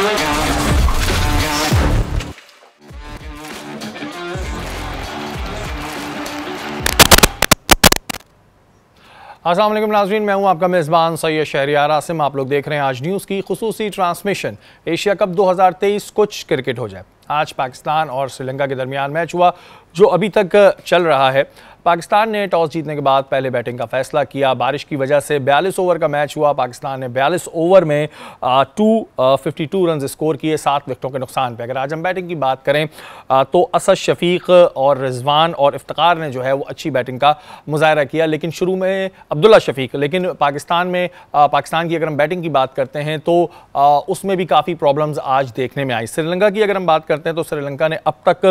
अस्सलाम वालेकुम नाज़रीन, मैं हूं आपका मेज़बान सैयद शहरियार आसिम। आप लोग देख रहे हैं आज न्यूज़ की खुसूसी ट्रांसमिशन। एशिया कप 2023 कुछ क्रिकेट हो जाए। आज पाकिस्तान और श्रीलंका के दरमियान मैच हुआ जो अभी तक चल रहा है। पाकिस्तान ने टॉस जीतने के बाद पहले बैटिंग का फैसला किया। बारिश की वजह से 42 ओवर का मैच हुआ। पाकिस्तान ने 42 ओवर में 252 रन स्कोर किए 7 विकेटों के नुकसान पे। अगर आज हम बैटिंग की बात करें तो असद शफीक और रिजवान और इफ्तिकार ने जो है वो अच्छी बैटिंग का मुजाहरा किया, लेकिन शुरू में अब्दुल्ला शफीक, लेकिन पाकिस्तान की अगर हम बैटिंग की बात करते हैं तो उसमें भी काफ़ी प्रॉब्लम्स आज देखने में आई। श्रीलंका की अगर हम बात करते हैं तो श्रीलंका ने अब तक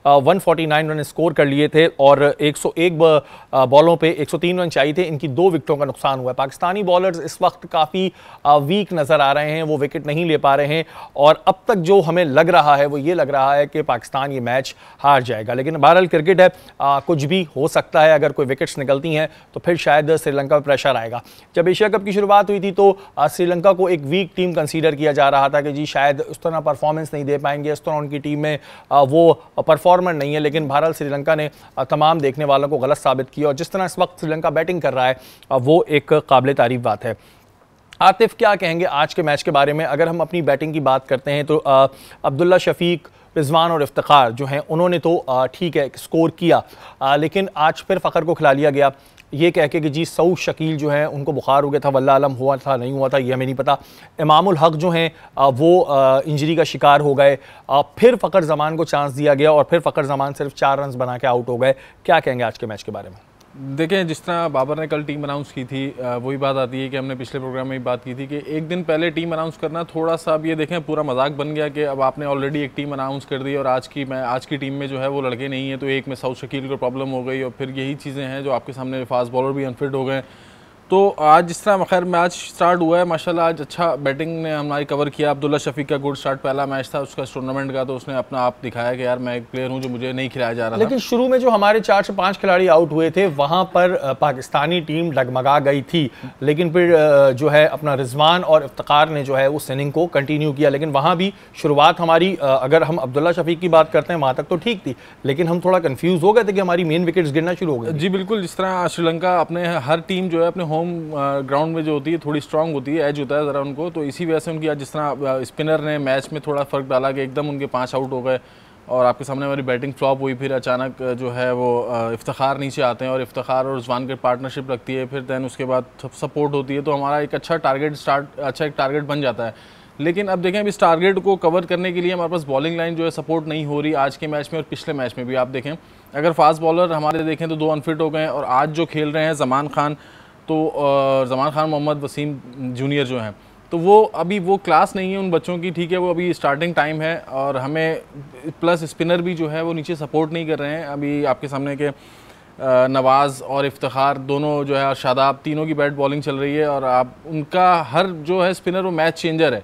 149 रन स्कोर कर लिए थे और 101 बॉलों पे 103 रन चाहिए थे। इनकी 2 विकेटों का नुकसान हुआ है। पाकिस्तानी बॉलर्स इस वक्त काफ़ी वीक नज़र आ रहे हैं, वो विकेट नहीं ले पा रहे हैं और अब तक जो हमें लग रहा है वो ये लग रहा है कि पाकिस्तान ये मैच हार जाएगा। लेकिन बहरहाल क्रिकेट है, कुछ भी हो सकता है। अगर कोई विकेट्स निकलती हैं तो फिर शायद श्रीलंका पर प्रेशर आएगा। जब एशिया कप की शुरुआत हुई थी तो श्रीलंका को एक वीक टीम कंसीडर किया जा रहा था कि जी शायद उस तरह परफॉर्मेंस नहीं दे पाएंगे, इस तरह उनकी टीम में वो परफॉर्मर नहीं है। लेकिन बहरहाल श्रीलंका ने तमाम देखने वालों को गलत साबित किया और जिस तरह इस वक्त श्रीलंका बैटिंग कर रहा है वो एक काबिल तारीफ बात है। आतिफ, क्या कहेंगे आज के मैच के बारे में? अगर हम अपनी बैटिंग की बात करते हैं तो अब्दुल्ला शफीक, रिजवान और इफ्तिकार जो हैं उन्होंने तो ठीक है स्कोर किया, लेकिन आज फिर फ़खर को खिला लिया गया ये कह के कि जी सऊद शकील जो है उनको बुखार हो गया था, वल्लाह आलम हुआ था नहीं हुआ था ये हमें नहीं पता। इमामुल हक जो हैं वो इंजरी का शिकार हो गए। फिर फ़खर ज़मान को चांस दिया गया और फिर फ़खर ज़मान सिर्फ 4 रन बना के आउट हो गए। क्या कहेंगे आज के मैच के बारे में? देखें, जिस तरह बाबर ने कल टीम अनाउंस की थी वही बात आती है कि हमने पिछले प्रोग्राम में भी बात की थी कि एक दिन पहले टीम अनाउंस करना थोड़ा सा, अब ये देखें पूरा मजाक बन गया कि अब आपने ऑलरेडी एक टीम अनाउंस कर दी और आज की टीम में जो है वो लड़के नहीं है, तो एक में सऊद शकील को प्रॉब्लम हो गई और फिर यही चीज़ें हैं जो आपके सामने फास्ट बॉलर भी अनफिट हो गए। तो आज जिस तरह खैर मैच स्टार्ट हुआ है माशाल्लाह, आज अच्छा बैटिंग ने हमारी कवर किया। अब्दुल्ला शफीक का गुड स्टार्ट, पहला मैच था उसका इस टूर्नामेंट का, तो उसने अपना आप दिखाया कि यार मैं एक प्लेयर हूं जो मुझे नहीं खिलाया जा रहा था। लेकिन शुरू में जो हमारे 4 से 5 खिलाड़ी आउट हुए थे वहां पर पाकिस्तानी टीम डगमगा गई थी, लेकिन फिर जो है अपना रिजवान और इफ्तिकार ने जो है उस इनिंग को कंटिन्यू किया। लेकिन वहाँ भी शुरुआत हमारी, अगर हम अब्दुल्ला शफीक की बात करते हैं वहाँ तक तो ठीक थी, लेकिन हम थोड़ा कन्फ्यूज़ हो गए थे कि हमारी मेन विकेट्स गिरना शुरू हो गए। जी बिल्कुल, जिस तरह श्रीलंका अपने हर टीम जो है अपने होम ग्राउंड में जो होती है थोड़ी स्ट्रांग होती है, एज होता है ज़रा उनको, तो इसी वजह से उनकी आज जिस तरह स्पिनर ने मैच में थोड़ा फ़र्क डाला कि एकदम उनके 5 आउट हो गए और आपके सामने हमारी बैटिंग फ्लॉप हुई। फिर अचानक जो है वो इफ्तिखार नीचे आते हैं और इफ्तिखार और रिजवान की पार्टनरशिप लगती है, फिर दैन उसके बाद सपोर्ट होती है, तो हमारा एक अच्छा एक टारगेट बन जाता है। लेकिन अब देखें, अब इस टारगेट को कवर करने के लिए हमारे पास बॉलिंग लाइन जो है सपोर्ट नहीं हो रही आज के मैच में और पिछले मैच में भी। आप देखें अगर फास्ट बॉलर हमारे देखें तो 2 अनफिट हो गए और आज जो खेल रहे हैं ज़मान खान, तो ज़मान खान, मोहम्मद वसीम जूनियर जो हैं, तो वो अभी वो क्लास नहीं है उन बच्चों की, ठीक है, वो अभी स्टार्टिंग टाइम है और हमें प्लस स्पिनर भी जो है वो नीचे सपोर्ट नहीं कर रहे हैं। अभी आपके सामने के नवाज़ और इफ्तिखार दोनों जो है, शादाब, तीनों की बैट बॉलिंग चल रही है और आप उनका हर जो है स्पिनर वो मैच चेंजर है।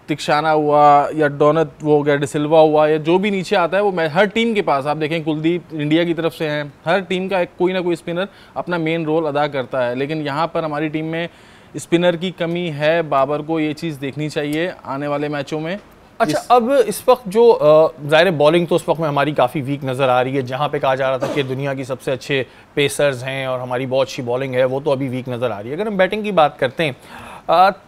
तिक्षाना हुआ या डोनत वो हो गया, डिसिल्वा हुआ या जो भी नीचे आता है वो हर टीम के पास, आप देखें कुलदीप इंडिया की तरफ से हैं, हर टीम का कोई ना कोई स्पिनर अपना मेन रोल अदा करता है। लेकिन यहाँ पर हमारी टीम में स्पिनर की कमी है। बाबर को ये चीज़ देखनी चाहिए आने वाले मैचों में। अच्छा, अब इस वक्त जो ज़ाहिर बॉलिंग तो उस वक्त में हमारी काफ़ी वीक नज़र आ रही है, जहाँ पे कहा जा रहा था कि दुनिया की सबसे अच्छे पेसर्स हैं और हमारी बहुत अच्छी बॉलिंग है, वो तो अभी वीक नज़र आ रही है। अगर हम बैटिंग की बात करते हैं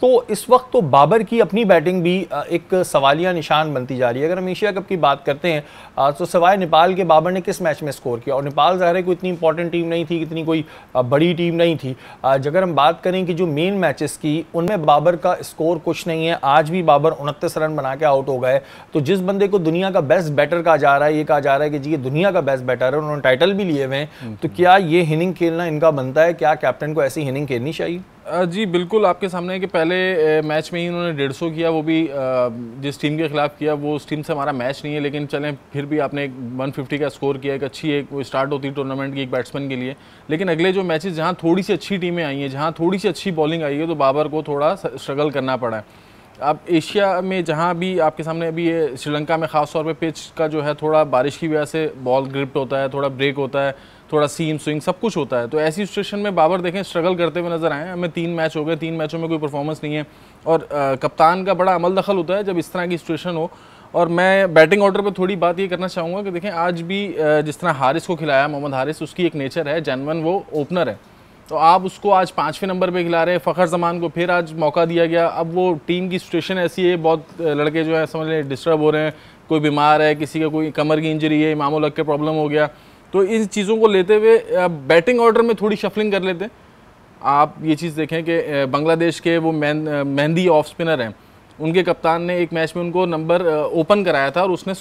तो इस वक्त तो बाबर की अपनी बैटिंग भी एक सवालिया निशान बनती जा रही है। अगर हम एशिया कप की बात करते हैं तो सिवाय नेपाल के बाबर ने किस मैच में स्कोर किया, और नेपाल ज़ाहिर है कोई इतनी इंपॉर्टेंट टीम नहीं थी, इतनी कोई बड़ी टीम नहीं थी। अगर हम बात करें कि जो मेन मैचेस की, उनमें बाबर का स्कोर कुछ नहीं है। आज भी बाबर 29 रन बना के आउट हो गए। तो जिस बंदे को दुनिया का बेस्ट बैटर कहा जा रहा है, ये कहा जा रहा है कि जी ये दुनिया का बेस्ट बैटर है, उन्होंने टाइटल भी लिए हुए हैं, तो क्या ये इनिंग खेलना इनका बनता है? क्या कैप्टन को ऐसी इनिंग खेलनी चाहिए? जी बिल्कुल, आपके सामने कि पहले मैच में ही उन्होंने 150 किया, वो भी जिस टीम के खिलाफ किया वो उस टीम से हमारा मैच नहीं है, लेकिन चलें फिर भी आपने 150 का स्कोर किया, एक अच्छी एक स्टार्ट होती है टूर्नामेंट की एक बैट्समैन के लिए। लेकिन अगले जो मैचेस जहाँ थोड़ी सी अच्छी टीमें आई हैं, जहाँ थोड़ी सी अच्छी बॉलिंग आई है, तो बाबर को थोड़ा स्ट्रगल करना पड़ा है। अब एशिया में जहाँ भी आपके सामने अभी ये श्रीलंका में ख़ास तौर पे पिच का जो है थोड़ा बारिश की वजह से बॉल ग्रिप्ट होता है, थोड़ा ब्रेक होता है, थोड़ा सीम स्विंग सब कुछ होता है। तो ऐसी सिचुएशन में बाबर देखें स्ट्रगल करते हुए नजर आए। हमें 3 मैच हो गए, 3 मैचों में कोई परफॉर्मेंस नहीं है। और कप्तान का बड़ा अमल दखल होता है जब इस तरह की सिचुएशन हो। और मैं बैटिंग ऑर्डर पे थोड़ी बात ये करना चाहूँगा कि देखें आज भी जिस तरह हारिस को खिलाया, मोहम्मद हारिस, उसकी एक नेचर है जेन्युइन, वो ओपनर है, तो आप उसको आज 5वें नंबर पे खिला रहे हैं। फ़खर जमान को फिर आज मौका दिया गया। अब वो टीम की सिचुएशन ऐसी है, बहुत लड़के जो है समझ लें डिस्टर्ब हो रहे हैं, कोई बीमार है, किसी का कोई कमर की इंजरी है, इमाम उल हक के प्रॉब्लम हो गया, तो इन चीज़ों को लेते हुए बैटिंग ऑर्डर में थोड़ी शफलिंग कर लेते हैं। आप ये चीज़ देखें कि बांग्लादेश के वो मेहंदी ऑफ स्पिनर हैं, उनके कप्तान ने एक मैच में उनको नंबर ओपन कराया था और उसने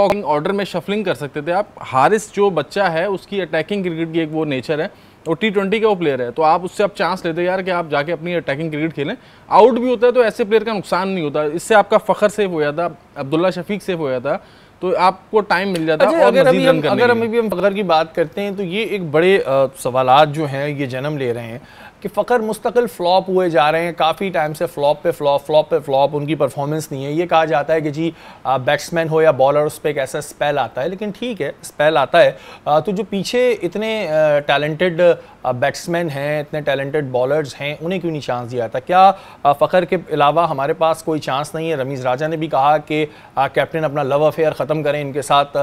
ऑर्डर में शफलिंग कर सकते थे आप। हारिस जो बच्चा है उसकी अटैकिंग क्रिकेट की एक वो नेचर है और T20 का वो प्लेयर है, तो आप उससे आप चांस लेते यार कि आप जाके अपनी अटैकिंग क्रिकेट खेलें। आउट भी होता है तो ऐसे प्लेयर का नुकसान नहीं होता, इससे आपका फ़खर सेव हो जाता, अब्दुल्ला शफीक सेव हो जाता, तो आपको टाइम मिल जाता है। अगर अभी हम फ़खर की बात करते हैं तो ये एक बड़े सवालात जो हैं ये जन्म ले रहे हैं कि फ़खर मुस्तकिल फ्लॉप हुए जा रहे हैं, काफ़ी टाइम से फ्लॉप पे फ्लॉप, उनकी परफॉर्मेंस नहीं है। ये कहा जाता है कि जी बैट्समैन हो या बॉलर, उस पर एक ऐसा स्पेल आता है, लेकिन ठीक है स्पेल आता है, तो जो पीछे इतने टैलेंटेड बैट्समैन हैं, इतने टैलेंटेड बॉलर्स हैं, उन्हें क्यों नहीं चांस दिया था? क्या फ़खर के अलावा हमारे पास कोई चांस नहीं है? रमीज़ राजा ने भी कहा कि कैप्टन अपना लव अफेयर ख़त्म करें इनके साथ,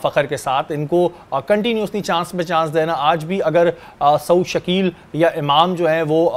फ़खर के साथ, इनको कंटिन्यूसली चांस पे चांस देना। आज भी अगर सऊद शकील या इमाम जो है वो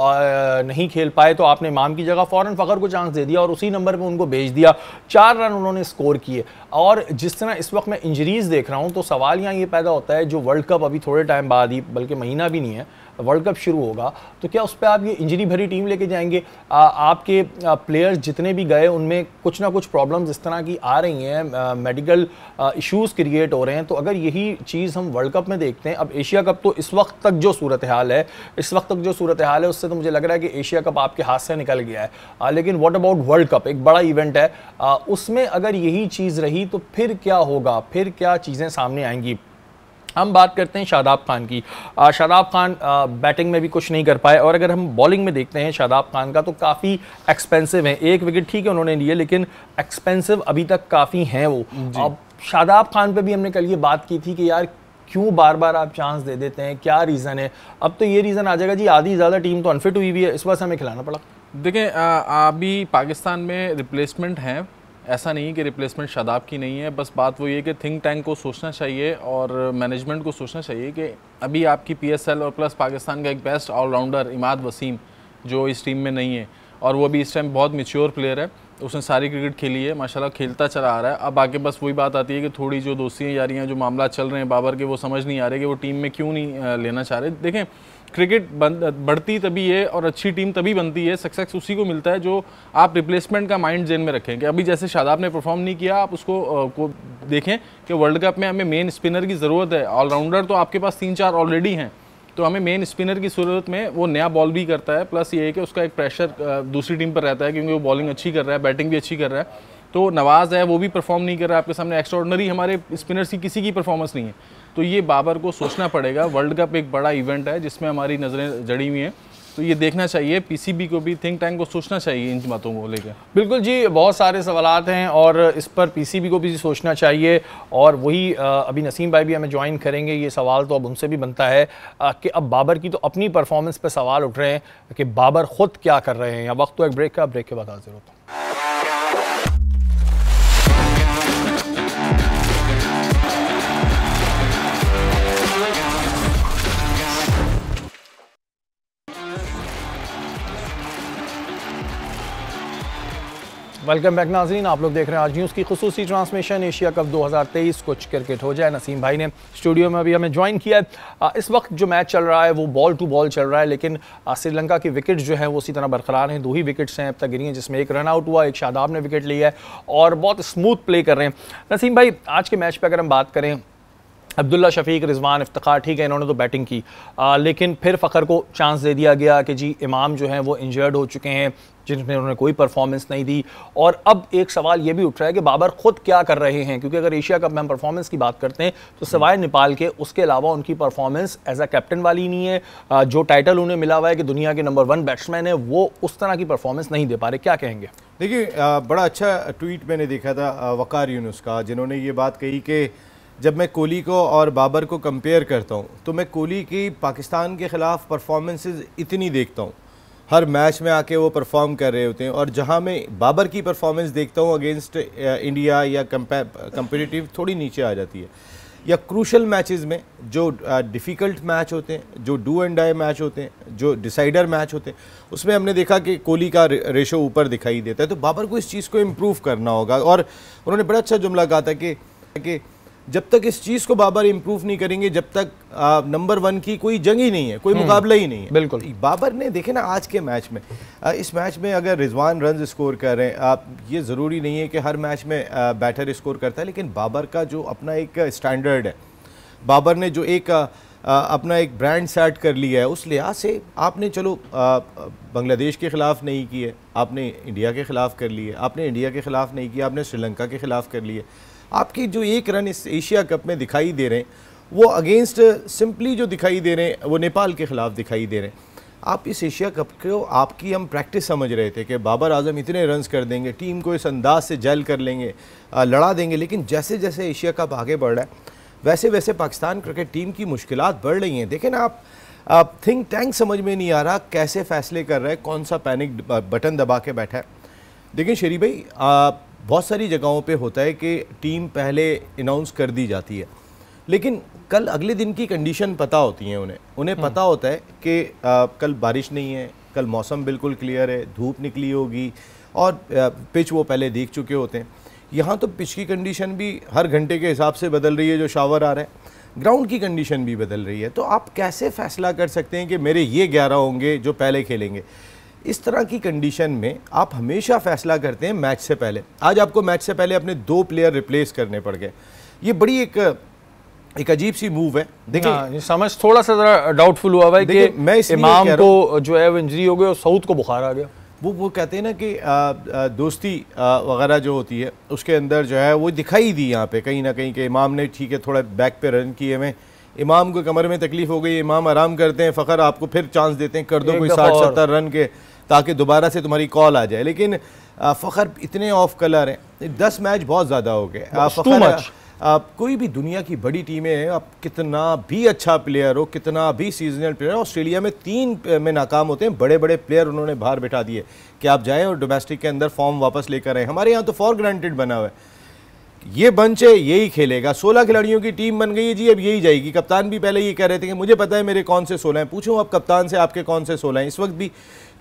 नहीं खेल पाए तो आपने इमाम की जगह फ़ौरन फ़खर को चांस दे दिया और उसी नंबर पे उनको भेज दिया, 4 रन उन्होंने स्कोर किए। और जिस तरह इस वक्त मैं इंजरीज़ देख रहा हूँ तो सवाल यहाँ ये पैदा होता है, जो वर्ल्ड कप अभी थोड़े टाइम बाद ही, बल्कि महीना भी नहीं है, वर्ल्ड कप शुरू होगा, तो क्या उस पर आप ये इंजरी भरी टीम लेके जाएंगे? आपके प्लेयर्स जितने भी गए उनमें कुछ ना कुछ प्रॉब्लम्स इस तरह की आ रही हैं, मेडिकल इश्यूज़ क्रिएट हो रहे हैं, तो अगर यही चीज़ हम वर्ल्ड कप में देखते हैं, अब एशिया कप तो इस वक्त तक जो सूरत हाल है उससे तो मुझे लग रहा है कि एशिया कप आपके हाथ से निकल गया है, लेकिन व्हाट अबाउट वर्ल्ड कप, एक बड़ा इवेंट है, उसमें अगर यही चीज़ रही तो फिर क्या होगा, फिर क्या चीज़ें सामने आएंगी? हम बात करते हैं शादाब खान की। शादाब खान बैटिंग में भी कुछ नहीं कर पाए, और अगर हम बॉलिंग में देखते हैं शादाब खान का तो काफ़ी एक्सपेंसिव है। 1 विकेट ठीक है उन्होंने लिए, लेकिन एक्सपेंसिव अभी तक काफ़ी हैं वो। अब शादाब खान पे भी हमने कल ये बात की थी कि यार क्यों बार बार आप चांस दे देते हैं, क्या रीज़न है? अब तो ये रीज़न आ जाएगा जी आधी ज़्यादा टीम तो अनफिट हुई हुई है, इस वजह से हमें खिलाना पड़ा। देखें अभी पाकिस्तान में रिप्लेसमेंट हैं, ऐसा नहीं कि रिप्लेसमेंट शादाब की नहीं है, बस बात वो ये कि थिंक टैंक को सोचना चाहिए और मैनेजमेंट को सोचना चाहिए कि अभी आपकी PSL और प्लस पाकिस्तान का एक बेस्ट ऑलराउंडर इमाद वसीम जो इस टीम में नहीं है, और वो भी इस टाइम बहुत मैच्योर प्लेयर है, उसने सारी क्रिकेट खेली है, माशाल्लाह खेलता चला आ रहा है। अब आगे बस वही बात आती है कि थोड़ी जो दोस्तियाँ यारियाँ जो मामला चल रहे हैं बाबर के, वो समझ नहीं आ रहे कि वो टीम में क्यों नहीं लेना चाह रहे। देखें क्रिकेट बढ़ती तभी है और अच्छी टीम तभी बनती है, सक्सेस उसी को मिलता है जो आप रिप्लेसमेंट का माइंड जेन में रखें। कि अभी जैसे शादाब ने परफॉर्म नहीं किया, आप उसको को देखें कि वर्ल्ड कप में हमें मेन स्पिनर की ज़रूरत है, ऑलराउंडर तो आपके पास 3-4 ऑलरेडी हैं, तो हमें मेन स्पिनर की ज़रूरत में, वो नया बॉल भी करता है, प्लस ये है कि उसका एक प्रेशर दूसरी टीम पर रहता है क्योंकि वो बॉलिंग अच्छी कर रहा है, बैटिंग भी अच्छी कर रहा है। तो नवाज़ है वो भी परफॉर्म नहीं कर रहा है आपके सामने, एक्स्ट्राऑर्डिनरी हमारे स्पिनर्स की किसी की परफॉर्मेंस नहीं है। तो ये बाबर को सोचना पड़ेगा, वर्ल्ड कप एक बड़ा इवेंट है जिसमें हमारी नज़रें जड़ी हुई हैं, तो ये देखना चाहिए, PCB को भी, थिंक टैंक को सोचना चाहिए इन बातों को लेकर। बिल्कुल जी, बहुत सारे सवालात हैं और इस पर PCB को भी सोचना चाहिए। और वही अभी नसीम भाई भी हमें ज्वाइन करेंगे, ये सवाल तो अब उनसे भी बनता है कि अब बाबर की तो अपनी परफॉर्मेंस पर सवाल उठ रहे हैं कि बाबर ख़ुद क्या कर रहे हैं। या वक्त तो एक ब्रेक का, ब्रेक के बाद हाजिर होता हूँ। वेलकम बैक नाज़रीन, आप लोग देख रहे हैं आज न्यूज़ की खुसूसी ट्रांसमिशन एशिया कप 2023 कुछ क्रिकेट हो जाए। नसीम भाई ने स्टूडियो में अभी हमें ज्वाइन किया है। इस वक्त जो मैच चल रहा है वो बॉल टू बॉल चल रहा है, लेकिन श्रीलंका की विकेट्स जो है वो उसी तरह बरकरार हैं। 2 ही विकेट्स हैं अब तक गिरी हैं, जिसमें एक रन आउट हुआ, एक शादाब ने विकेट लिया है और बहुत स्मूथ प्ले कर रहे हैं। नसीम भाई, आज के मैच पर अगर हम बात करें, अब्दुल्ला शफीक, रिजवान, इफ्तिखार, ठीक है इन्होंने तो बैटिंग की, लेकिन फिर फ़खर को चांस दे दिया गया कि जी इमाम जो हैं वो इंजर्ड हो चुके हैं, जिनमें उन्होंने कोई परफॉर्मेंस नहीं दी। और अब एक सवाल ये भी उठ रहा है कि बाबर ख़ुद क्या कर रहे हैं, क्योंकि अगर एशिया कप में हम परफॉर्मेंस की बात करते हैं तो सिवाय नेपाल के उसके अलावा उनकी परफॉर्मेंस एज अ कैप्टन वाली नहीं है। जो टाइटल उन्हें मिला हुआ है कि दुनिया के नंबर 1 बैट्समैन है, वो उस तरह की परफॉर्मेंस नहीं दे पा रहे। क्या कहेंगे? देखिए, बड़ा अच्छा ट्वीट मैंने देखा था वकार यूनुस का, जिन्होंने ये बात कही कि जब मैं कोहली को और बाबर को कंपेयर करता हूँ तो मैं कोहली की पाकिस्तान के ख़िलाफ़ परफॉर्मेंसेस इतनी देखता हूँ, हर मैच में आके वो परफॉर्म कर रहे होते हैं। और जहां मैं बाबर की परफॉर्मेंस देखता हूं अगेंस्ट इंडिया या कंपेटिटिव थोड़ी नीचे आ जाती है, या क्रूशल मैचेस में जो डिफ़िकल्ट मैच होते हैं, जो डू एंड डाई मैच होते हैं, जो डिसाइडर मैच होते हैं, उसमें हमने देखा कि कोहली का रेशो ऊपर दिखाई देता है। तो बाबर को इस चीज़ को इम्प्रूव करना होगा। और उन्होंने बड़ा अच्छा जुमला कहा था कि जब तक इस चीज़ को बाबर इम्प्रूव नहीं करेंगे, जब तक नंबर 1 की कोई जंग ही नहीं है, कोई मुकाबला ही नहीं है। बिल्कुल। बाबर ने देखे ना आज के मैच में, इस मैच में अगर रिजवान रन स्कोर कर रहे हैं, आप ये ज़रूरी नहीं है कि हर मैच में बैटर स्कोर करता है, लेकिन बाबर का जो अपना एक स्टैंडर्ड है, बाबर ने जो एक अपना एक ब्रांड सेट कर लिया है, उस लिहाज से आपने चलो बांग्लादेश के ख़िलाफ़ नहीं किए, आपने इंडिया के ख़िलाफ़ कर लिए, आपने इंडिया के ख़िलाफ़ नहीं किया, आपने श्रीलंका के ख़िलाफ़ कर लिए। आपकी जो 1 रन इस एशिया कप में दिखाई दे रहे हैं, वो अगेंस्ट सिंपली जो दिखाई दे रहे हैं वो नेपाल के ख़िलाफ़ दिखाई दे रहे हैं। आप इस एशिया कप को आपकी हम प्रैक्टिस समझ रहे थे कि बाबर आजम इतने रन्स कर देंगे, टीम को इस अंदाज से जेल कर लेंगे, लड़ा देंगे। लेकिन जैसे जैसे एशिया कप आगे बढ़ रहा है, वैसे वैसे पाकिस्तान क्रिकेट टीम की मुश्किलात बढ़ रही हैं। देखें ना, आप थिंक टैंक समझ में नहीं आ रहा कैसे फ़ैसले कर रहा है, कौन सा पैनिक बटन दबा के बैठा है। देखिए शेरी भाई, बहुत सारी जगहों पे होता है कि टीम पहले अनाउंस कर दी जाती है, लेकिन कल अगले दिन की कंडीशन पता होती हैं उन्हें पता होता है कि कल बारिश नहीं है, कल मौसम बिल्कुल क्लियर है, धूप निकली होगी और पिच वो पहले देख चुके होते हैं। यहाँ तो पिच की कंडीशन भी हर घंटे के हिसाब से बदल रही है, जो शावर आ रहा है, ग्राउंड की कंडीशन भी बदल रही है। तो आप कैसे फ़ैसला कर सकते हैं कि मेरे ये 11 होंगे जो पहले खेलेंगे? इस तरह की कंडीशन में आप हमेशा फ़ैसला करते हैं मैच से पहले। आज आपको मैच से पहले अपने 2 प्लेयर रिप्लेस करने पड़ गए। ये बड़ी एक अजीब सी मूव है। देखिए समझ थोड़ा सा ज़रा डाउटफुल हुआ है कि मैं इमाम को जो है वो इंजरी हो गई और सऊद को बुखार आ गया। वो कहते हैं ना कि दोस्ती वगैरह जो होती है उसके अंदर जो है वो दिखाई दी यहाँ पे कहीं ना कहीं कि इमाम ने ठीक है थोड़ा बैक पे रन किए में, इमाम को कमर में तकलीफ हो गई, इमाम आराम करते हैं, फ़खर आपको फिर चांस देते हैं, कर दो कोई 60-70 रन के ताकि दोबारा से तुम्हारी कॉल आ जाए। लेकिन फ़खर इतने ऑफ कलर हैं, 10 मैच बहुत ज़्यादा हो गए। फ़खर कोई भी दुनिया की बड़ी टीमें हैं, आप कितना भी अच्छा प्लेयर हो, कितना भी सीजनल प्लेयर हो, ऑस्ट्रेलिया में 3 में नाकाम होते हैं, बड़े बड़े प्लेयर उन्होंने बाहर बिठा दिए कि आप जाएं और डोमेस्टिक के अंदर फॉर्म वापस लेकर आए। हमारे यहाँ तो फॉर ग्रांटेड बना हुआ है, ये बंच है यही खेलेगा, 16 खिलाड़ियों की टीम बन गई है जी, अब यही जाएगी। कप्तान भी पहले ये कह रहे थे कि मुझे पता है मेरे कौन से 16 हैं। पूछो आप कप्तान से आपके कौन से 16 हैं। इस वक्त भी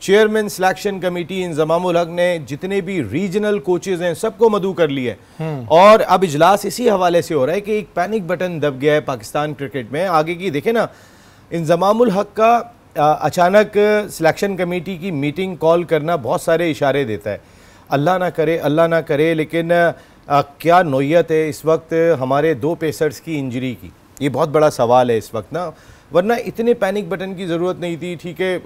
चेयरमैन सिलेक्शन कमेटी इंजमामुल हक ने जितने भी रीजनल कोचेज हैं सबको मदऊ कर लिया है और अब इजलास इसी हवाले से हो रहा है कि एक पैनिक बटन दब गया है पाकिस्तान क्रिकेट में। आगे की देखें ना, इंजमामुल हक का अचानक सिलेक्शन कमेटी की मीटिंग कॉल करना बहुत सारे इशारे देता है। अल्लाह ना करे, लेकिन क्या नौयत है इस वक्त हमारे 2 पेसर्स की इंजरी की, ये बहुत बड़ा सवाल है इस वक्त ना, वरना इतने पैनिक बटन की ज़रूरत नहीं थी। ठीक है,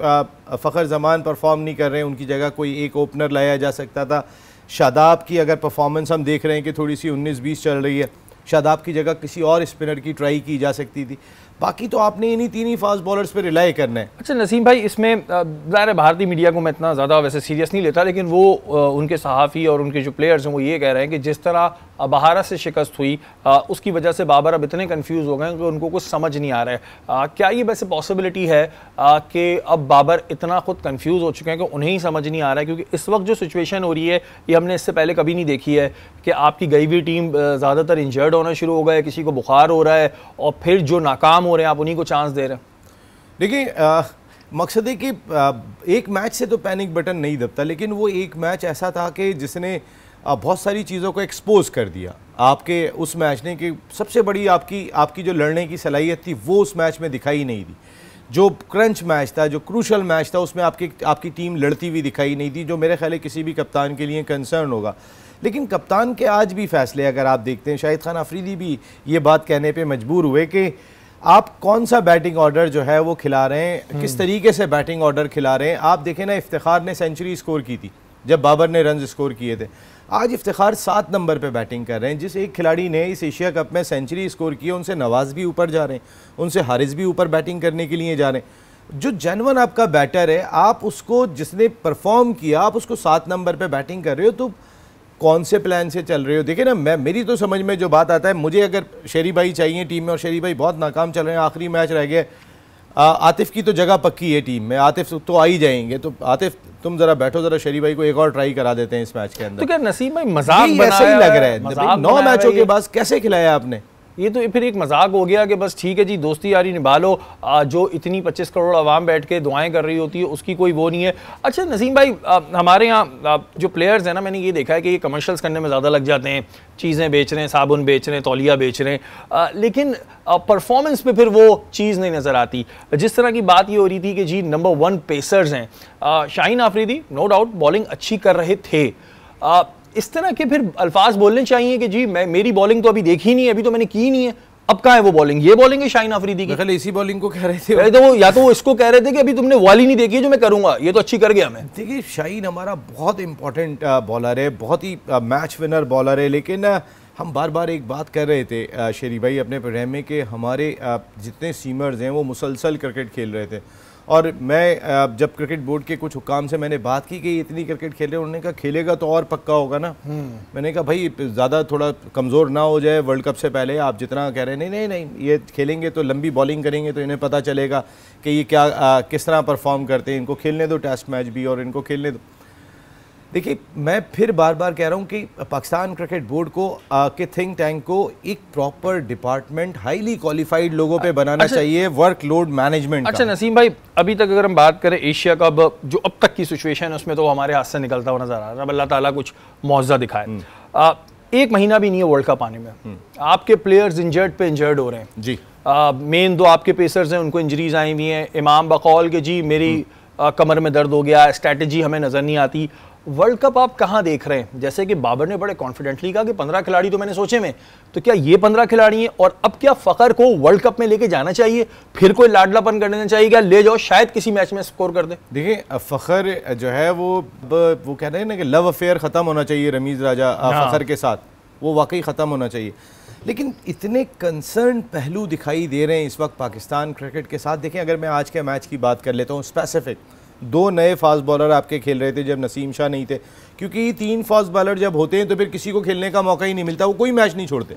फ़खर जमान परफॉर्म नहीं कर रहे हैं, उनकी जगह कोई एक ओपनर लाया जा सकता था। शादाब की अगर परफॉर्मेंस हम देख रहे हैं कि थोड़ी सी 19-20 चल रही है, शादाब की जगह किसी और स्पिनर की ट्राई की जा सकती थी। बाकी तो आपने इन्हीं 3 ही फास्ट बॉलर्स पे रिलाई करना है। अच्छा नसीम भाई, इसमें ज़ाहिर भारतीय मीडिया को मैं इतना ज़्यादा वैसे सीरियस नहीं लेता, लेकिन वो उनके सहाफ़ी और उनके जो प्लेयर्स हैं वो ये कह रहे हैं कि जिस तरह भारत से शिकस्त हुई उसकी वजह से बाबर अब इतने कंफ्यूज हो गए कि उनको कुछ समझ नहीं आ रहा है। क्या ये वैसे पॉसिबिलिटी है कि अब बाबर इतना खुद कंफ्यूज हो चुके हैं कि उन्हें ही समझ नहीं आ रहा है? क्योंकि इस वक्त जो सिचुएशन हो रही है ये हमने इससे पहले कभी नहीं देखी है कि आपकी गई हुई टीम ज़्यादातर इंजर्ड होना शुरू हो गए, किसी को बुखार हो रहा है और फिर जो नाकाम हो रहे हैं आप उन्हीं को चांस दे रहे हैं। देखिए मकसद है कि एक मैच से तो पैनिक बटन नहीं दबता, लेकिन वो एक मैच ऐसा था कि जिसने बहुत सारी चीज़ों को एक्सपोज कर दिया आपके उस मैच ने, कि सबसे बड़ी आपकी जो लड़ने की सलाहियत थी वो उस मैच में दिखाई नहीं दी। जो क्रंच मैच था, जो क्रूशल मैच था, उसमें आपकी टीम लड़ती हुई दिखाई नहीं दी, जो मेरे ख्याल है किसी भी कप्तान के लिए कंसर्न होगा। लेकिन कप्तान के आज भी फैसले अगर आप देखते हैं, शाहिद खान अफरीदी भी ये बात कहने पे मजबूर हुए कि आप कौन सा बैटिंग ऑर्डर जो है वो खिला रहे हैं, किस तरीके से बैटिंग ऑर्डर खिला रहे हैं। आप देखें ना, इफ्तिखार ने सेंचुरी स्कोर की थी जब बाबर ने रन स्कोर किए थे। आज इफ्तिखार 7 नंबर पे बैटिंग कर रहे हैं। जिस एक खिलाड़ी ने इस एशिया कप में सेंचुरी स्कोर की है, उनसे नवाज भी ऊपर जा रहे हैं, उनसे हारिस भी ऊपर बैटिंग करने के लिए जा रहे हैं। जो जेन्युइन आपका बैटर है, आप उसको, जिसने परफॉर्म किया, आप उसको 7 नंबर पे बैटिंग कर रहे हो, तो कौन से प्लान से चल रहे हो? देखिए ना, मेरी तो समझ में जो बात आता है, मुझे अगर शेरी भाई चाहिए टीम में और शेरी भाई बहुत नाकाम चल रहे हैं, आखिरी मैच रह गया, आतिफ की तो जगह पक्की है टीम में, आतिफ तो आ ही जाएंगे। तो आतिफ तुम जरा बैठो, जरा शरीफ भाई को एक और ट्राई करा देते हैं इस मैच के अंदर। तो क्या नसीम भाई मजाक बनाया ऐसा ही लग रहा है, मजाक 9 मैचों के बाद कैसे खिलाया आपने? ये तो फिर एक मजाक हो गया कि बस ठीक है जी दोस्ती यारी निभा लो, जो इतनी 25 करोड़ आवाम बैठ के दुआएं कर रही होती है उसकी कोई वो नहीं है। अच्छा नसीम भाई, हमारे यहाँ जो प्लेयर्स हैं ना, मैंने ये देखा है कि ये कमर्शियल्स करने में ज़्यादा लग जाते हैं, चीज़ें बेच रहे हैं, साबुन बेच रहे हैं, तौलिया बेच रहे हैं, लेकिन परफॉर्मेंस पे फिर वो चीज़ नहीं नज़र आती। जिस तरह की बात ये हो रही थी कि जी नंबर 1 पेसर्स हैं, Shaheen Afridi no doubt bowling अच्छी कर रहे थे, इस तरह के फिर अल्फाज बोलने चाहिए कि जी मेरी बॉलिंग तो अभी देखी नहीं है, अभी तो मैंने की नहीं है, अब कहाँ है वो बॉलिंग? ये बॉलिंग है शाहीन आफरीदी की। पहले इसी बॉलिंग को कह रहे थे तो वो या तो वो इसको कह रहे थे कि अभी तुमने वाली नहीं देखी है जो मैं करूंगा, ये तो अच्छी कर गया मैं। देखिए शाहीन हमारा बहुत इंपॉर्टेंट बॉलर है, बहुत ही मैच विनर बॉलर है, लेकिन हम बार बार एक बात कर रहे थे शेरी भाई अपने प्रोग्राम में कि हमारे जितने सीमर्स हैं वो मुसलसल क्रिकेट खेल रहे थे। और मैं जब क्रिकेट बोर्ड के कुछ हुकाम से मैंने बात की कि इतनी क्रिकेट खेल रहे हैं, उन्होंने कहा खेलेगा तो और पक्का होगा ना। मैंने कहा भाई ज़्यादा थोड़ा कमज़ोर ना हो जाए वर्ल्ड कप से पहले, आप जितना कह रहे हैं नहीं ये खेलेंगे तो लंबी बॉलिंग करेंगे तो इन्हें पता चलेगा कि ये क्या किस तरह परफॉर्म करते हैं, इनको खेलने दो टेस्ट मैच भी और इनको खेलने दो। देखिए मैं फिर बार बार कह रहा हूँ कि पाकिस्तान क्रिकेट बोर्ड को के थिंक टैंक को एक प्रॉपर डिपार्टमेंट हाईली क्वालिफाइड लोगों पे बनाना चाहिए, वर्कलोड मैनेजमेंट। अच्छा नसीम भाई, अभी तक अगर हम बात करें एशिया कप जो अब तक की सिचुएशन है उसमें तो हमारे हाथ से निकलता हुआ नजर आ रहा है, अल्लाह ताला कुछ मुआवजा दिखाए। 1 महीना भी नहीं है वर्ल्ड कप आने में, आपके प्लेयर्स इंजर्ड पे इंजर्ड हो रहे हैं जी। मेन 2 आपके पेसर्स हैं, उनको इंजरीज आई हुई हैं, इमाम बकौल के जी मेरी कमर में दर्द हो गया, स्ट्रैटेजी हमें नजर नहीं आती। वर्ल्ड कप आप कहाँ देख रहे हैं? जैसे कि बाबर ने बड़े कॉन्फिडेंटली कहा कि 15 खिलाड़ी तो मैंने सोचे में, तो क्या ये 15 खिलाड़ी हैं? और अब क्या फ़खर को वर्ल्ड कप में लेके जाना चाहिए, फिर कोई लाडलापन कर देना चाहिए, क्या ले जाओ शायद किसी मैच में स्कोर कर दे? देखिए फ़खर जो है वो कह रहे हैं ना कि लव अफेयर ख़त्म होना चाहिए रमीज़ राजा फ़खर के साथ, वो वाकई ख़त्म होना चाहिए। लेकिन इतने कंसर्न पहलू दिखाई दे रहे हैं इस वक्त पाकिस्तान क्रिकेट के साथ। देखें अगर मैं आज के मैच की बात कर लेता हूँ स्पेसिफिक, 2 नए फास्ट बॉलर आपके खेल रहे थे जब नसीम शाह नहीं थे, क्योंकि 3 फास्ट बॉलर जब होते हैं तो फिर किसी को खेलने का मौका ही नहीं मिलता, वो कोई मैच नहीं छोड़ते,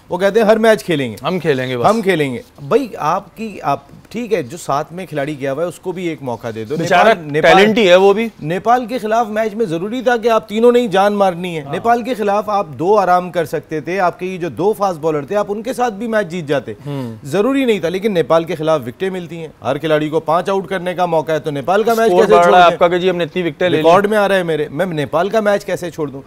वो कहते हैं हर मैच खेलेंगे, हम खेलेंगे बस। हम खेलेंगे। भाई आप ठीक है, जो साथ में खिलाड़ी गया हुआ है उसको भी एक मौका दे दो, टैलेंट ही है वो भी। नेपाल के खिलाफ मैच में जरूरी था कि आप तीनों ने ही जान मारनी है। नेपाल के खिलाफ आप 2 आराम कर सकते थे, आपके ये जो 2 फास्ट बॉलर थे आप उनके साथ भी मैच जीत जाते, जरूरी नहीं था। लेकिन नेपाल के खिलाफ विकेटें मिलती हैं, हर खिलाड़ी को 5 आउट करने का मौका है, तो नेपाल का मैच कैसे छोड़ आपका कि जी हमने इतनी विकेटें ले ली, रिकॉर्ड में आ रहा है मेरे, मैं नेपाल का मैच कैसे छोड़ दूं?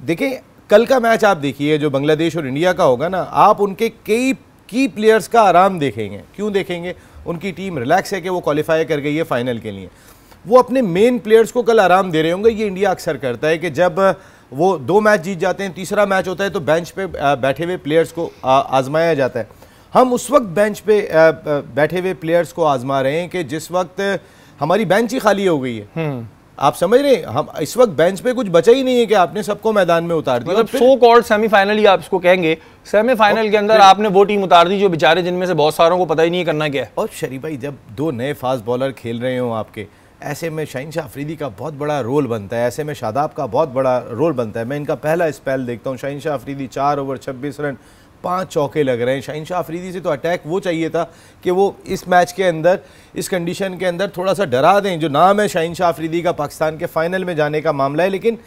देखिए कल का मैच आप देखिए जो बांग्लादेश और इंडिया का होगा ना, आप उनके कई की प्लेयर्स का आराम देखेंगे। क्यों देखेंगे? उनकी टीम रिलैक्स है कि वो क्वालिफाई कर गई है फाइनल के लिए, वो अपने मेन प्लेयर्स को कल आराम दे रहे होंगे। ये इंडिया अक्सर करता है कि जब वो 2 मैच जीत जाते हैं, तीसरा मैच होता है तो बेंच पे बैठे हुए प्लेयर्स को आजमाया जाता है। हम उस वक्त बेंच पे बैठे हुए प्लेयर्स को आजमा रहे हैं कि जिस वक्त हमारी बेंच ही खाली हो गई है। आप समझ रहे हैं, हम इस वक्त बेंच पे कुछ बचा ही नहीं है कि आपने सबको मैदान में उतार दिया। मतलब सो कॉल्ड सेमीफाइनल ही आप इसको कहेंगे, सेमीफाइनल के अंदर आपने वो टीम उतार दी जो बेचारे जिनमें से बहुत सारों को पता ही नहीं है करना क्या है। और शरीफ भाई जब 2 नए फास्ट बॉलर खेल रहे हो आपके, ऐसे में शाहीन शाह अफरीदी का बहुत बड़ा रोल बनता है, ऐसे में शादाब का बहुत बड़ा रोल बनता है। मैं इनका पहला स्पेल देखता हूँ, शाहीन शाह अफरीदी 4 ओवर 26 रन 5 चौके लग रहे हैं। शाहीन शाह अफरीदी से तो अटैक वो चाहिए था कि वो इस मैच के अंदर, इस कंडीशन के अंदर थोड़ा सा डरा दें। जो नाम है शाहीन शाह अफरीदी का, पाकिस्तान के फाइनल में जाने का मामला है, लेकिन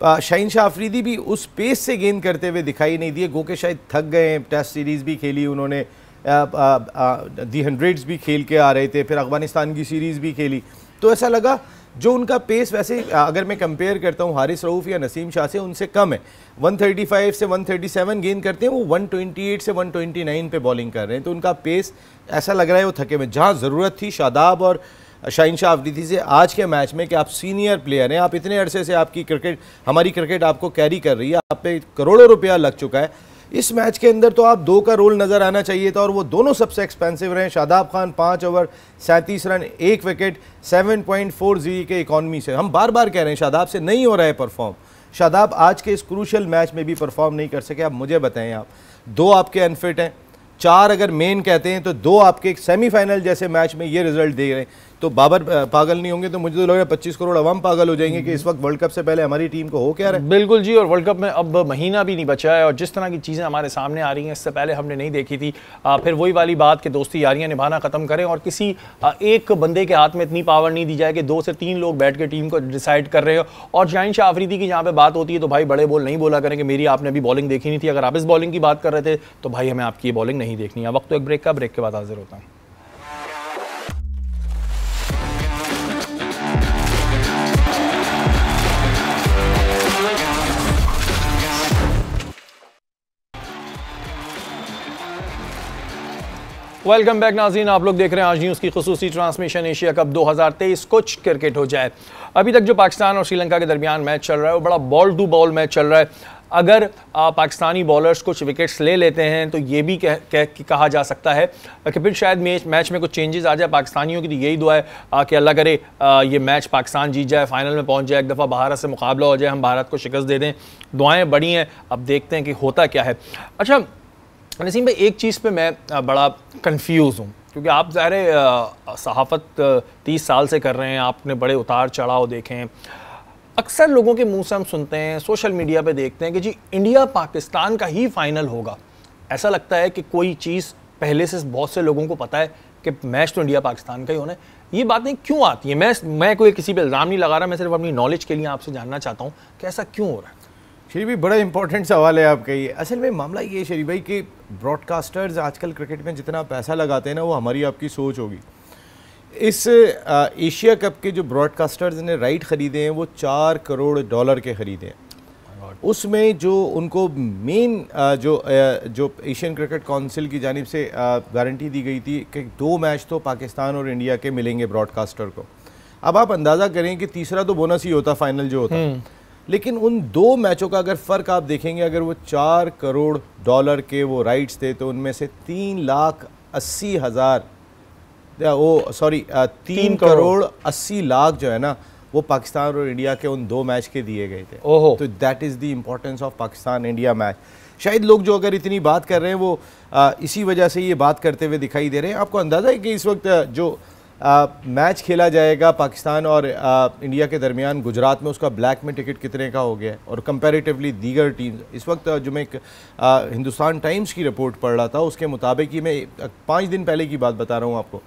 शाहीन शाह अफरीदी भी उस पेस से गेंद करते हुए दिखाई नहीं दिए। गो के शायद थक गए हैं, टेस्ट सीरीज़ भी खेली उन्होंने, दी 100s भी खेल के आ रहे थे, फिर अफगानिस्तान की सीरीज़ भी खेली, तो ऐसा लगा जो उनका पेस, वैसे अगर मैं कंपेयर करता हूँ हारिस रऊफ़ या नसीम शाह से, उनसे कम है। 135 से 137 गेंद करते हैं, वो 128 से 129 पे बॉलिंग कर रहे हैं, तो उनका पेस ऐसा लग रहा है वो थके हुए। जहाँ ज़रूरत थी शादाब और शाहीन शाह अफरीदी से आज के मैच में कि आप सीनियर प्लेयर हैं, आप इतने अरसे से आपकी क्रिकेट, हमारी क्रिकेट आपको कैरी कर रही है, आप पे करोड़ों रुपया लग चुका है, इस मैच के अंदर तो आप 2 का रोल नज़र आना चाहिए था। और वो दोनों सबसे एक्सपेंसिव रहे। Shadab Khan 5 over 37 run 1 wicket 7.40 के इकॉनमी से। हम बार बार कह रहे हैं शादाब से नहीं हो रहा है परफॉर्म, शादाब आज के इस क्रूशल मैच में भी परफॉर्म नहीं कर सके। आप मुझे बताएं, आप 2 आपके अनफिट हैं, 4 अगर मेन कहते हैं तो 2 आपके सेमीफाइनल जैसे मैच में ये रिजल्ट दे रहे हैं। तो बाबर पागल नहीं होंगे तो मुझे तो लग रहा है 25 करोड़ अवाम पागल हो जाएंगे कि इस वक्त वर्ल्ड कप से पहले हमारी टीम को हो क्या रहा है। बिल्कुल जी, और वर्ल्ड कप में अब महीना भी नहीं बचा है और जिस तरह की चीज़ें हमारे सामने आ रही हैं इससे पहले हमने नहीं देखी थी। फिर वही वाली बात कि दोस्ती यारियां निभाना ख़त्म करें और किसी एक बंदे के हाथ में इतनी पावर नहीं दी जाए कि 2 से 3 लोग बैठ के टीम को डिसाइड कर रहे हो। और जाहिन शाह अफरीदी की जहाँ पे बात होती है तो भाई बड़े बोल नहीं बोला करें कि मेरी आपने अभी बॉलिंग देखी नहीं थी। अगर आप इस बॉलिंग की बात कर रहे थे तो भाई हमें आपकी ये बॉलिंग नहीं देखनी है। वक्त तो एक ब्रेक का, ब्रेक के बाद हाजिर होता हूँ। वेलकम बैक नाज़रीन, आप लोग देख रहे हैं आज न्यूज़ की खुसूसी ट्रांसमिशन एशिया कप 2023 कुछ क्रिकेट हो जाए। अभी तक जो पाकिस्तान और श्रीलंका के दरमियान मैच चल रहा है वो बड़ा बॉल टू बॉल मैच चल रहा है। अगर पाकिस्तानी बॉलर्स कुछ विकेट्स ले लेते हैं तो ये भी कहा जा सकता है कि फिर शायद मैच में कुछ चेंजेस आ जाए। पाकिस्तानियों की तो यही दुआ है कि अल्लाह करे ये मैच पाकिस्तान जीत जाए, फाइनल में पहुंच जाए, एक दफ़ा भारत से मुकाबला हो जाए, हम भारत को शिकस्त दे दें। दुआएं बड़ी हैं, अब देखते हैं कि होता क्या है। अच्छा नसीम भाई, एक चीज़ पे मैं बड़ा कंफ्यूज हूँ क्योंकि आप ज़ाहिर सहाफ़त 30 साल से कर रहे हैं, आपने बड़े उतार चढ़ाव देखे हैं। अक्सर लोगों के मुंह से हम सुनते हैं, सोशल मीडिया पे देखते हैं कि जी इंडिया पाकिस्तान का ही फाइनल होगा। ऐसा लगता है कि कोई चीज़ पहले से बहुत से लोगों को पता है कि मैच तो इंडिया पाकिस्तान का ही होना है। ये बातें क्यों आती हैं? मैं कोई किसी पे इल्ज़ाम नहीं लगा रहा, मैं सिर्फ अपनी नॉलेज के लिए आपसे जानना चाहता हूँ कि ऐसा क्यों हो रहा है। शरीफ भाई, बड़ा इंपॉर्टेंट सवाल है आपका ये। असल में मामला ये है शरीफ भाई कि ब्रॉडकास्टर्स आजकल क्रिकेट में जितना पैसा लगाते हैं ना वो हमारी आपकी सोच होगी। इस एशिया कप के जो ब्रॉडकास्टर्स ने राइट ख़रीदे हैं वो $4 करोड़ के ख़रीदे हैं। उसमें जो उनको मेन जो एशियन क्रिकेट काउंसिल की जानिब से गारंटी दी गई थी कि 2 मैच तो पाकिस्तान और इंडिया के मिलेंगे ब्रॉडकास्टर को। अब आप अंदाज़ा करें कि तीसरा तो बोनस ही होता फाइनल जो होता, लेकिन उन 2 मैचों का अगर फ़र्क आप देखेंगे, अगर वो $4 करोड़ के वो राइट्स थे तो उनमें से 3,80,000 3 करोड़ 80 लाख जो है ना वो पाकिस्तान और इंडिया के उन 2 मैच के दिए गए थे। तो that is the importance of Pakistan India match. शायद लोग जो अगर इतनी बात कर रहे हैं वो इसी वजह से ये बात करते हुए दिखाई दे रहे हैं। आपको अंदाज़ा है कि इस वक्त जो मैच खेला जाएगा पाकिस्तान और इंडिया के दरमियान गुजरात में, उसका ब्लैक में टिकट कितने का हो गया है? और कंपैरेटिवली दीगर टीम्स इस वक्त जो मैं एक हिंदुस्तान टाइम्स की रिपोर्ट पढ़ रहा था उसके मुताबिक ही, मैं 5 दिन पहले की बात बता रहा हूँ आपको,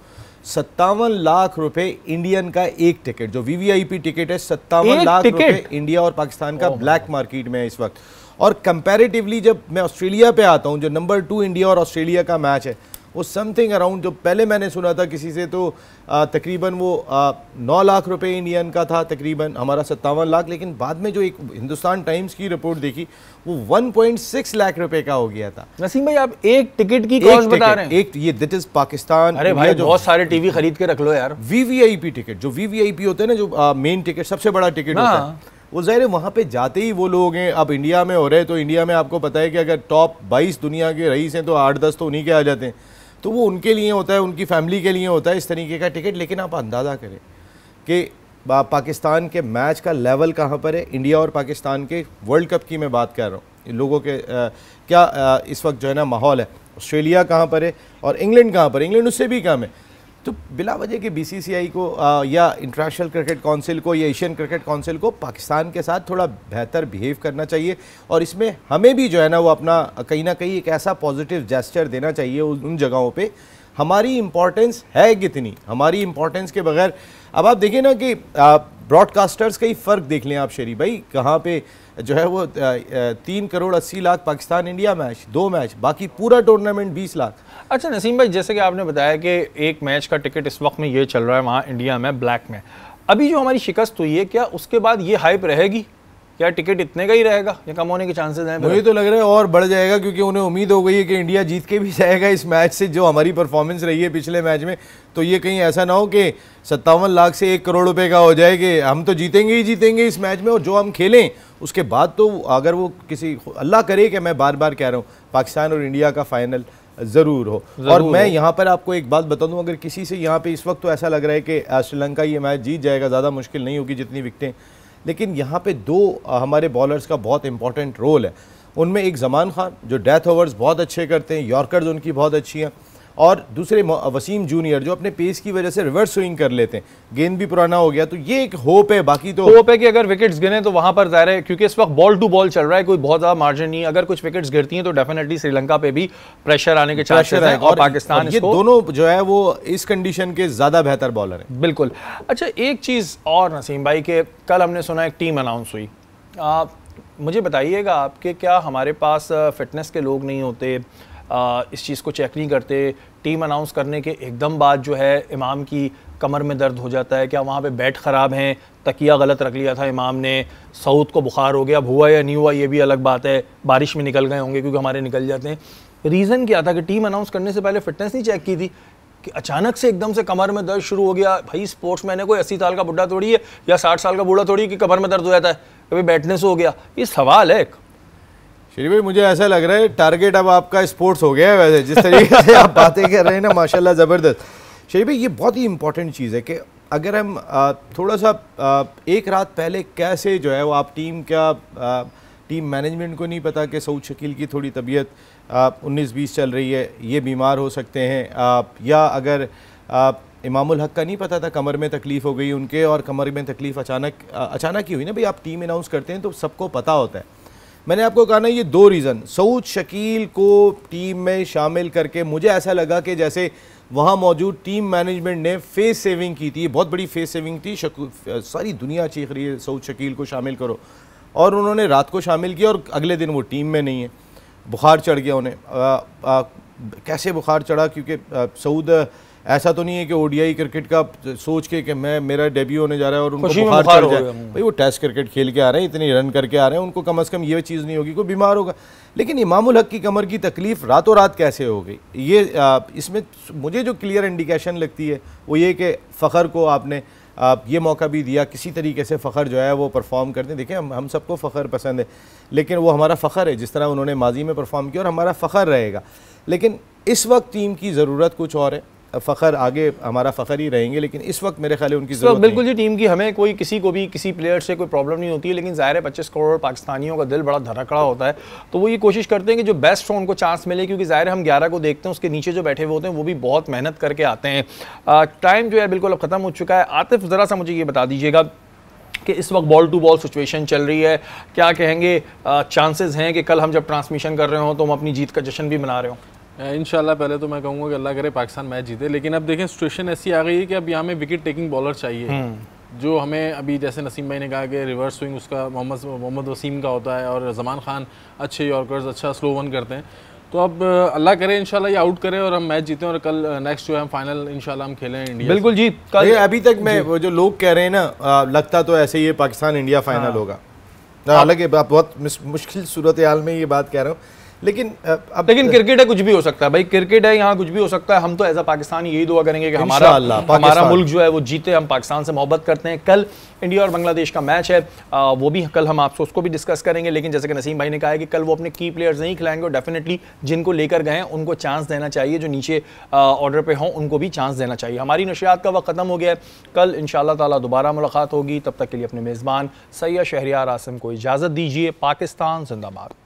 57 लाख रुपए इंडियन का एक टिकट, जो VVIP टिकट है, 57 लाख रुपए इंडिया और पाकिस्तान का ब्लैक मार्केट में है इस वक्त। और कंपैरेटिवली जब मैं ऑस्ट्रेलिया पे आता हूँ, जो नंबर 2 इंडिया और ऑस्ट्रेलिया का मैच है, वो समथिंग अराउंड, जो पहले मैंने सुना था किसी से तो तकरीबन वो 9 लाख रुपए इंडियन का था तकरीबन, हमारा 57 लाख। लेकिन बाद में जो एक हिंदुस्तान टाइम्स की रिपोर्ट देखी वो 1.6 लाख रुपए का हो गया था। नसीम भाई, आप एक टिकट की कॉस्ट बता रहे हैं? एक ये दैट इज पाकिस्तान। अरे भाई, बहुत सारे टीवी खरीद के रख लो यार। VVIP टिकट, जो VVIP होते हैं ना, जो मेन टिकट, सबसे बड़ा टिकट होता है, वो ज़ाहिर है वहाँ पे जाते ही वो लोग हैं। अब इंडिया में हो रहे हैं तो इंडिया में आपको पता है कि अगर टॉप 22 दुनिया के रईस हैं तो 8-10 तो उन्हीं के आ जाते हैं, तो वो उनके लिए होता है, उनकी फैमिली के लिए होता है इस तरीके का टिकट। लेकिन आप अंदाज़ा करें कि पाकिस्तान के मैच का लेवल कहाँ पर है। इंडिया और पाकिस्तान के वर्ल्ड कप की मैं बात कर रहा हूँ, लोगों के क्या इस वक्त जो है ना माहौल है। ऑस्ट्रेलिया कहाँ पर है और इंग्लैंड कहाँ पर है? इंग्लैंड उससे भी कम है। तो बिला वजह के BCCI को या इंटरनेशनल क्रिकेट काउंसिल को या एशियन क्रिकेट काउंसिल को पाकिस्तान के साथ थोड़ा बेहतर बिहेव करना चाहिए और इसमें हमें भी जो है ना वो अपना कहीं ना कहीं एक ऐसा पॉजिटिव जेस्चर देना चाहिए उन जगहों पे। हमारी इम्पोर्टेंस है कितनी, हमारी इम्पोर्टेंस के बगैर अब आप देखिए ना कि ब्रॉडकास्टर्स का ही फ़र्क देख लें आप शरीफ भाई, कहाँ पे जो है वो 3 crore 80 lakh Pakistan India match, 2 match, बाकी पूरा टूर्नामेंट 20 लाख। अच्छा नसीम भाई, जैसे कि आपने बताया कि एक मैच का टिकट इस वक्त में ये चल रहा है वहाँ इंडिया में ब्लैक में, अभी जो हमारी शिकस्त हुई है क्या उसके बाद ये हाइप रहेगी? क्या टिकट इतने का ही रहेगा या कम होने के चांसेस हैं? मुझे तो लग रहा है और बढ़ जाएगा, क्योंकि उन्हें उम्मीद हो गई है कि इंडिया जीत के भी जाएगा इस मैच से। जो हमारी परफॉर्मेंस रही है पिछले मैच में, तो ये कहीं ऐसा ना हो कि 57 लाख से 1 करोड़ रुपए का हो जाए कि हम तो जीतेंगे ही जीतेंगे इस मैच में, और जो हम खेलें उसके बाद तो अगर वो किसी, अल्लाह करे कि मैं बार बार कह रहा हूँ, पाकिस्तान और इंडिया का फाइनल ज़रूर हो। और मैं यहाँ पर आपको एक बात बता दूँ, अगर किसी से यहाँ पे इस वक्त तो ऐसा लग रहा है कि श्रीलंका ये मैच जीत जाएगा, ज़्यादा मुश्किल नहीं होगी जितनी विकटें, लेकिन यहाँ पे 2 हमारे बॉलर्स का बहुत इंपॉर्टेंट रोल है। उनमें एक ज़मान खान जो डेथ ओवर्स बहुत अच्छे करते हैं, यॉर्कर्स उनकी बहुत अच्छी हैं, और दूसरे वसीम जूनियर जो अपने पेस की वजह से रिवर्स स्विंग कर लेते हैं, गेंद भी पुराना हो गया, तो ये एक होप है। बाकी तो होप है कि अगर विकेट्स गिरे तो वहां पर जाहिर है, क्योंकि इस वक्त बॉल टू बॉल चल रहा है, कोई बहुत ज्यादा मार्जिन नहीं है, अगर कुछ विकेट्स गिरती हैं तो डेफिनेटली श्रीलंका पे भी प्रेशर आने के चांसेस हैं और पाकिस्तान ये दोनों जो है वो इस कंडीशन के ज्यादा बेहतर बॉलर हैं। बिल्कुल। अच्छा, एक चीज और नसीम भाई के कल हमने सुना एक टीम अनाउंस हुई, मुझे बताइएगा आपके क्या हमारे पास फिटनेस के लोग नहीं होते, इस चीज़ को चेक नहीं करते, टीम अनाउंस करने के एकदम बाद जो है इमाम की कमर में दर्द हो जाता है, क्या वहाँ पे बैट ख़राब हैं, तकिया गलत रख लिया था इमाम ने, सऊद को बुखार हो गया, हुआ या नहीं हुआ ये भी अलग बात है, बारिश में निकल गए होंगे क्योंकि हमारे निकल जाते हैं। रीज़न क्या था कि टीम अनाउंस करने से पहले फिटनेस नहीं चेक की थी कि अचानक से एकदम से कमर में दर्द शुरू हो गया? भाई स्पोर्ट्समैन है, कोई 80 साल का बुढ़ा थोड़ी है या 60 साल का बूढ़ा थोड़ी है कि कमर में दर्द हो जाता है, कभी बैठने से हो गया। ये सवाल है। शरीफ भाई मुझे ऐसा लग रहा है टारगेट अब आपका स्पोर्ट्स हो गया है, वैसे जिस तरीके से आप बातें कर रहे हैं ना, माशाल्लाह ज़बरदस्त। शरीफ भाई ये बहुत ही इंपॉर्टेंट चीज़ है कि अगर हम थोड़ा सा एक रात पहले कैसे जो है वो आप टीम मैनेजमेंट को नहीं पता कि सऊद शकील की थोड़ी तबीयत 19-20 चल रही है, ये बीमार हो सकते हैं, या अगर इमामुल हक का नहीं पता था कमर में तकलीफ़ हो गई उनके, और कमर में तकलीफ़ अचानक ही हुई ना भाई। आप टीम अनाउंस करते हैं तो सबको पता होता है। मैंने आपको कहा ना ये दो रीज़न, सऊद शकील को टीम में शामिल करके मुझे ऐसा लगा कि जैसे वहाँ मौजूद टीम मैनेजमेंट ने फेस सेविंग की थी, बहुत बड़ी फेस सेविंग थी, सारी दुनिया चीख रही है सऊद शकील को शामिल करो, और उन्होंने रात को शामिल किया और अगले दिन वो टीम में नहीं है। बुखार चढ़ गया उन्हें, कैसे बुखार चढ़ा? क्योंकि सऊद ऐसा तो नहीं है कि ओडीआई क्रिकेट का सोच के कि मेरा डेब्यू होने जा रहा है और उनको बुखार चढ़ जाए। भाई वो टेस्ट क्रिकेट खेल के आ रहे हैं, इतनी रन करके आ रहे हैं, उनको कम से कम ये चीज़ नहीं होगी, कोई बीमार होगा। लेकिन इमामुल हक की कमर की तकलीफ़ रातों रात कैसे हो गई? ये इसमें मुझे जो क्लियर इंडिकेशन लगती है वो ये कि फ़खर को आपने ये मौका भी दिया, किसी तरीके से फ़खर जो है वो परफॉर्म करते हैं। देखें हम सबको फ़खर पसंद है, लेकिन वो हमारा फ़खर है, जिस तरह उन्होंने माजी में परफॉर्म किया और हमारा फ़खर रहेगा। लेकिन इस वक्त टीम की ज़रूरत कुछ और है, फ़खर आगे हमारा फ़खर ही रहेंगे, लेकिन इस वक्त मेरे ख्याल है उनकी ज़रूरत बिल्कुल जी। टीम की हमें कोई किसी को भी किसी प्लेयर से कोई प्रॉब्लम नहीं होती है, लेकिन ज़ाहिर है 25 करोड़ पाकिस्तानियों का दिल बड़ा धड़कड़ा होता है, तो वो ये कोशिश करते हैं कि जो बेस्ट हो उनको चांस मिले, क्योंकि ज़ाहिर है हम 11 को देखते हैं, उसके नीचे जो बैठे हुए होते हैं वो भी बहुत मेहनत करके आते हैं। टाइम जो है बिल्कुल अब ख़त्म हो चुका है। आतिफ ज़रा सा मुझे ये बता दीजिएगा कि इस वक्त बॉल टू बॉल सिचुएशन चल रही है, क्या कहेंगे चांसेस हैं कि कल हम जब ट्रांसमिशन कर रहे हो तो हम अपनी जीत का जश्न भी मना रहे हो? इंशाल्लाह पहले तो मैं कहूँगा कि अल्लाह करे पाकिस्तान मैच जीते, लेकिन अब देखें सिचुएशन ऐसी आ गई है कि अब यहाँ में विकेट टेकिंग बॉलर चाहिए, जो हमें अभी जैसे नसीम भाई ने कहा कि रिवर्स स्विंग उसका मोहम्मद वसीम का होता है और जमान खान अच्छे यॉर्कर्स, अच्छा स्लो वन करते हैं। तो अब अल्लाह करे इंशाल्लाह ये आउट करें और हम मैच जीतें और कल नेक्स्ट जो है हम फाइनल इंशाल्लाह हम खेलें इंडिया। बिल्कुल जी। कल अभी तक मैं वो जो लोग कह रहे हैं ना, लगता तो ऐसे ही पाकिस्तान इंडिया फाइनल होगा, हालांकि बहुत मुश्किल सूरत हाल में ये बात कह रहा हूँ, लेकिन क्रिकेट है, कुछ भी हो सकता है भाई, क्रिकेट है, यहाँ कुछ भी हो सकता है। हम तो एज अ पाकिस्तानी यही दुआ करेंगे कि हमारा मुल्क जो है वो जीते, हम पाकिस्तान से मोहब्बत करते हैं। कल इंडिया और बांग्लादेश का मैच है, वो भी कल हम आपसे उसको भी डिस्कस करेंगे, लेकिन जैसे कि नसीम भाई ने कहा है कि कल वो अपने की प्लेयर्स नहीं खिलाएंगे और डेफिनेटली जिनको लेकर गए हैं उनको चांस देना चाहिए, जो नीचे ऑर्डर पे हों उनको भी चांस देना चाहिए। हमारी नशियात का वक्त ख़त्म हो गया है, कल इंशाअल्लाह ताला दोबारा मुलाकात होगी, तब तक के लिए अपने मेज़बान सैयद शहरियार आसिम को इजाज़त दीजिए। पाकिस्तान जिंदाबाद।